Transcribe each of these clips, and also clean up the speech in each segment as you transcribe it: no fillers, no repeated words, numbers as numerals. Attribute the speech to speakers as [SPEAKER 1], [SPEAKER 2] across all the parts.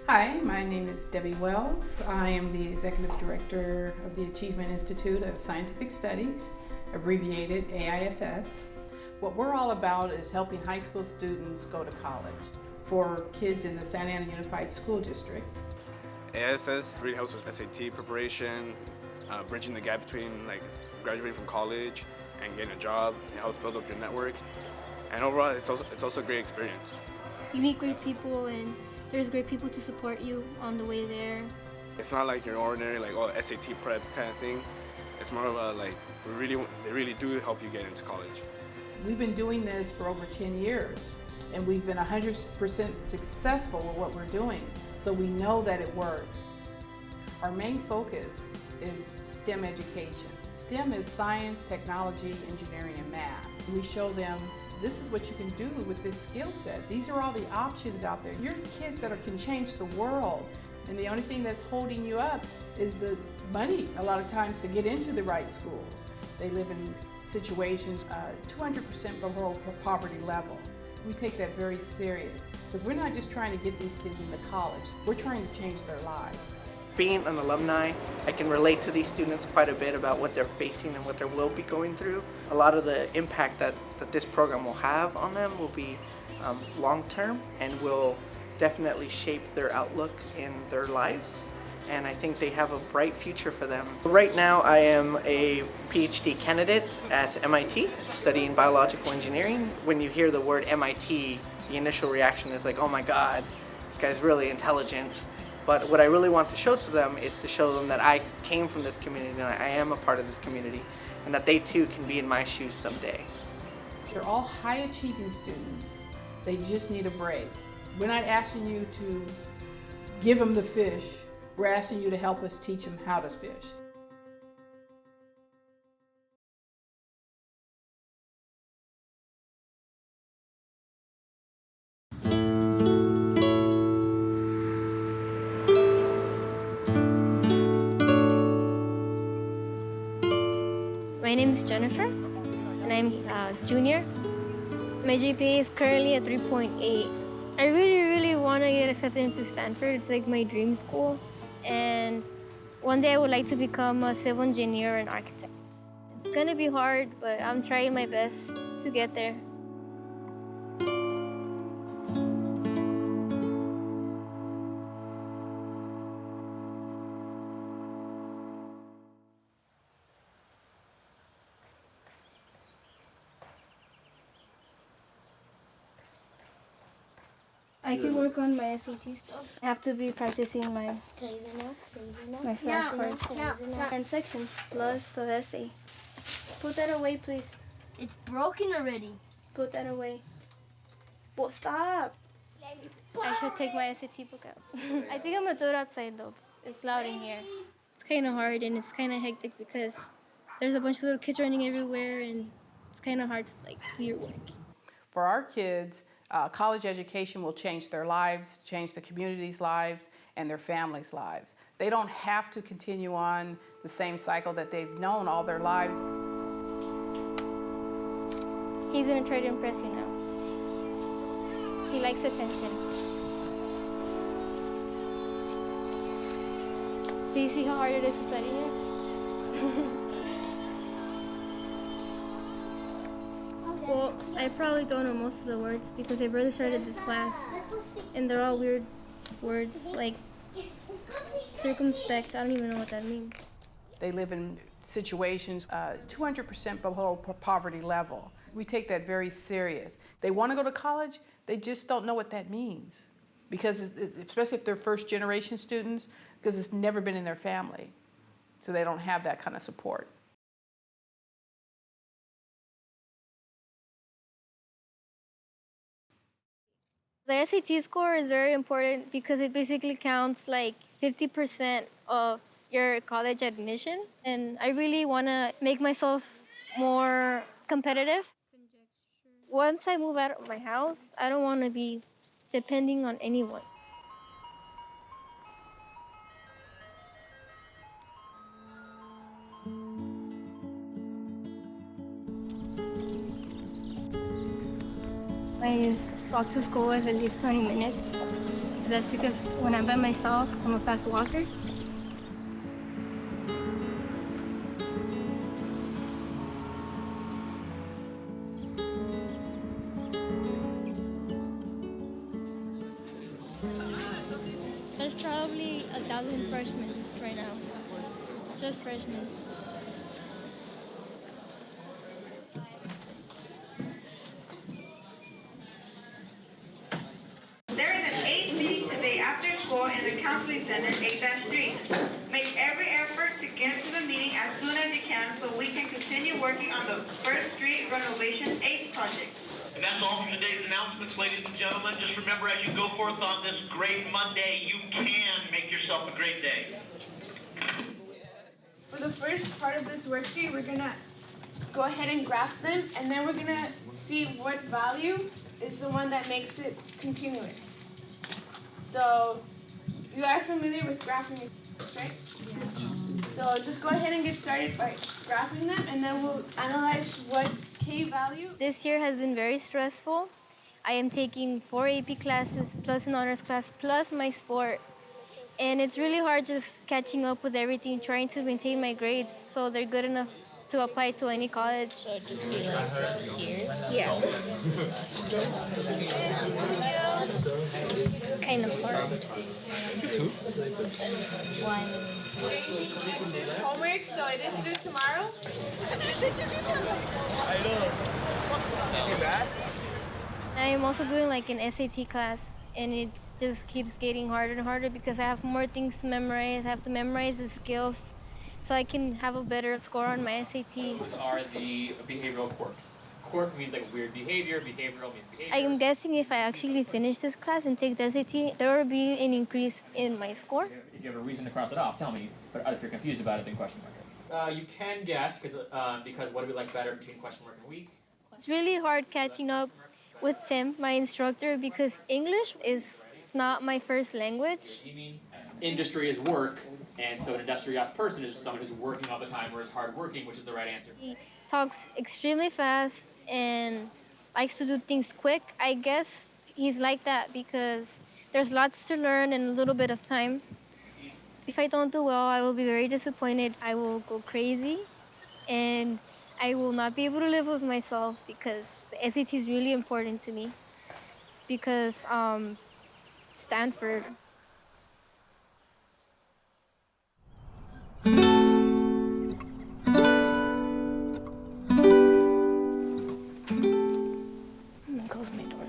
[SPEAKER 1] Hi, my name is Debbie Wells. I am the Executive Director of the Achievement Institute of Scientific Studies, abbreviated AISS. What we're all about is helping high school students go to college for kids in the Santa Ana Unified School District.
[SPEAKER 2] AISS really helps with SAT preparation, bridging the gap between graduating from college and getting a job. It helps build up your network, and overall, it's also a great experience.
[SPEAKER 3] You meet great people, and there's great people to support you on the way there.
[SPEAKER 2] It's not like your ordinary SAT prep kind of thing. It's more of a they really do help you get into college.
[SPEAKER 1] We've been doing this for over 10 years, and we've been 100% successful with what we're doing, so we know that it works. Our main focus is STEM education. STEM is science, technology, engineering, and math. We show them this is what you can do with this skill set. These are all the options out there. You're kids that can change the world, and the only thing that's holding you up is the money a lot of times to get into the right schools. They live in situations 200% below poverty level. We take that very serious because we're not just trying to get these kids into college, we're trying to change their lives.
[SPEAKER 4] Being an alumni, I can relate to these students quite a bit about what they're facing and what they will be going through. A lot of the impact that this program will have on them will be long-term and will definitely shape their outlook in their lives. And I think they have a bright future for them. Right now I am a PhD candidate at MIT studying biological engineering. When you hear the word MIT, the initial reaction is like, oh my God, this guy's really intelligent. But what I really want to show to them is to show them that I came from this community and I am a part of this community and that they too can be in my shoes someday.
[SPEAKER 1] They're all high achieving students. They just need a break. We're not asking you to give them the fish. We're asking you to help us teach them how to fish.
[SPEAKER 3] My name is Jennifer, and I'm a junior. My GPA is currently at 3.8. I really want to get accepted into Stanford. It's like my dream school. And one day I would like to become a civil engineer and architect. It's going to be hard, but I'm trying my best to get there. I can work on my SAT stuff. I have to be practicing my flashcards and sections plus the essay. Put that away, please.
[SPEAKER 5] It's broken already.
[SPEAKER 3] Put that away. Well, stop. I should take my SAT book out. I think I'm gonna do it outside though. It's loud in here. It's kind of hard and it's kind of hectic because there's a bunch of little kids running everywhere and it's kind of hard to do your work.
[SPEAKER 1] For our kids, college education will change their lives, change the community's lives, and their families' lives. They don't have to continue on the same cycle that they've known all their lives.
[SPEAKER 3] He's gonna try to impress you now. He likes attention. Do you see how hard it is to study here? Well, I probably don't know most of the words because I barely started this class, and they're all weird words like circumspect. I don't even know what that means.
[SPEAKER 1] They live in situations 200% below poverty level. We take that very serious. They want to go to college, they just don't know what that means. Because, especially if they're first generation students, because it's never been in their family. So they don't have that kind of support.
[SPEAKER 3] The SAT score is very important because it basically counts 50% of your college admission. And I really want to make myself more competitive. Once I move out of my house, I don't want to be depending on anyone. My walk to school was at least 20 minutes. That's because when I'm by myself, I'm a fast walker. There's probably 1,000 freshmen right now. Just freshmen.
[SPEAKER 6] There is an 8 meeting today after school in the counseling center, 8-3. Make every effort to get to the meeting as soon as you can so we can continue working on the First Street Renovation 8 project.
[SPEAKER 7] And that's all from today's announcements, ladies and gentlemen. Just remember, as you go forth on this great Monday, you can make yourself a great day.
[SPEAKER 8] For the first part of this worksheet, we're gonna go ahead and graph them, and then we're gonna see what value is the one that makes it continuous. So, you are familiar with graphing, right? So just go ahead and get started by graphing them, and then we'll analyze what K value.
[SPEAKER 3] This year has been very stressful. I am taking 4 AP classes plus an honors class plus my sport. And it's really hard just catching up with everything, trying to maintain my grades so they're good enough to apply to any college.
[SPEAKER 9] So it'd just be like right here?
[SPEAKER 3] Yeah. It's kind of hard.
[SPEAKER 9] 2?
[SPEAKER 3] 1.
[SPEAKER 8] This is homework, so it is due tomorrow.
[SPEAKER 3] I am also doing like an SAT class, and it just keeps getting harder and harder because I have more things to memorize. I have to memorize the skills so I can have a better score on my SAT.
[SPEAKER 10] Are the behavioral quirks. Quirk means like weird behavior, behavioral means behavior.
[SPEAKER 3] I am guessing if I actually finish this class and take the SAT, there will be an increase in my score.
[SPEAKER 10] If you have a reason to cross it off, tell me. But if you're confused about it, then question mark it. You can guess because what do we like better between question mark and week?
[SPEAKER 3] It's really hard catching up with Tim, my instructor, because English is not my first language.
[SPEAKER 10] You mean industry is work, and so an industrious person is someone who's working all the time, whereas hardworking, which is the right answer.
[SPEAKER 3] He talks extremely fast and likes to do things quick. I guess he's like that because there's lots to learn in a little bit of time. If I don't do well, I will be very disappointed. I will go crazy, and I will not be able to live with myself because the SAT is really important to me because Stanford. Close my door.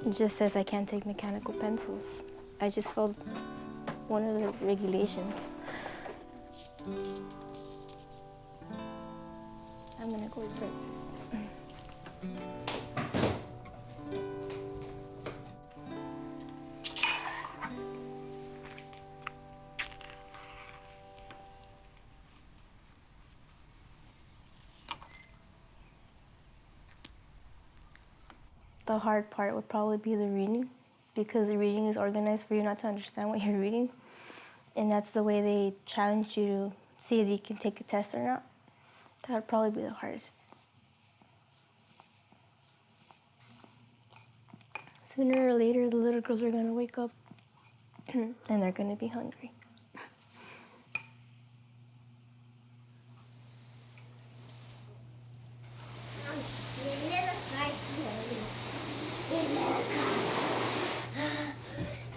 [SPEAKER 3] It just says I can't take mechanical pencils. I just followed one of the regulations. I'm gonna go with breakfast. The hard part would probably be the reading, because the reading is organized for you not to understand what you're reading. And that's the way they challenge you to see if you can take a test or not. That would probably be the hardest. Sooner or later, the little girls are going to wake up and they're going to be hungry.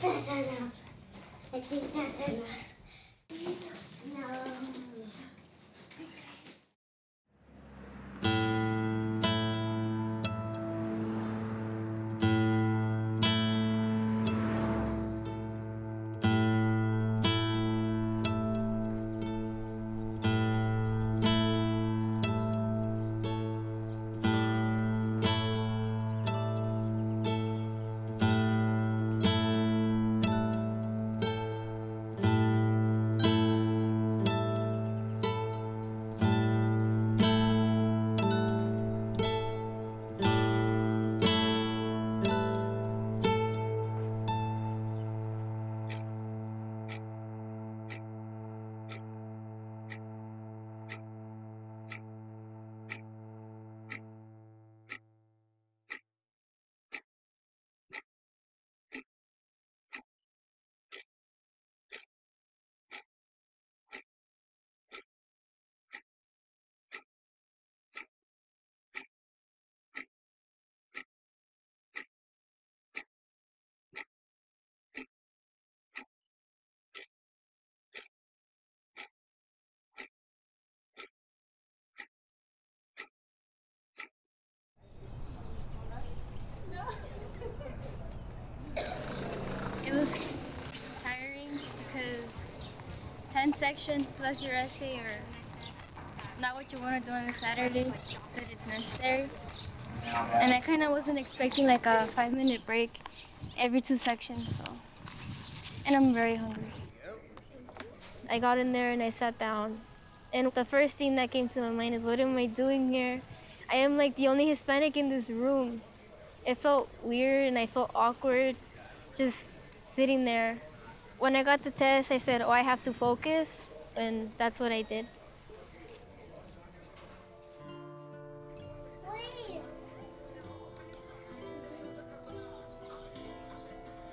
[SPEAKER 5] That's enough. I think that's enough. No.
[SPEAKER 3] sections plus your essay are not what you want to do on a Saturday, but it's necessary. And I kind of wasn't expecting like a 5-minute break every 2 sections, so. And I'm very hungry. I got in there and I sat down. And the first thing that came to my mind is, what am I doing here? I am like the only Hispanic in this room. It felt weird and I felt awkward just sitting there. When I got the test, I said, oh, I have to focus, and that's what I did.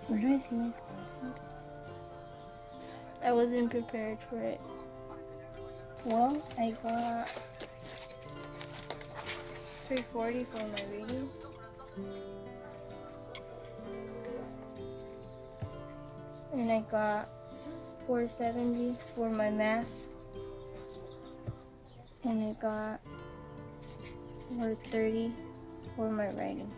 [SPEAKER 3] Where do I see my score? I wasn't prepared for it. Well, I got 340 for my reading. And I got 470 for my math. And I got 430 for my writing.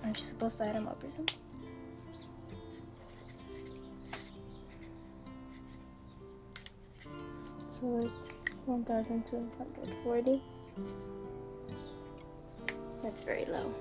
[SPEAKER 3] Aren't you supposed to add them up or something? So it's 1,240. That's very low.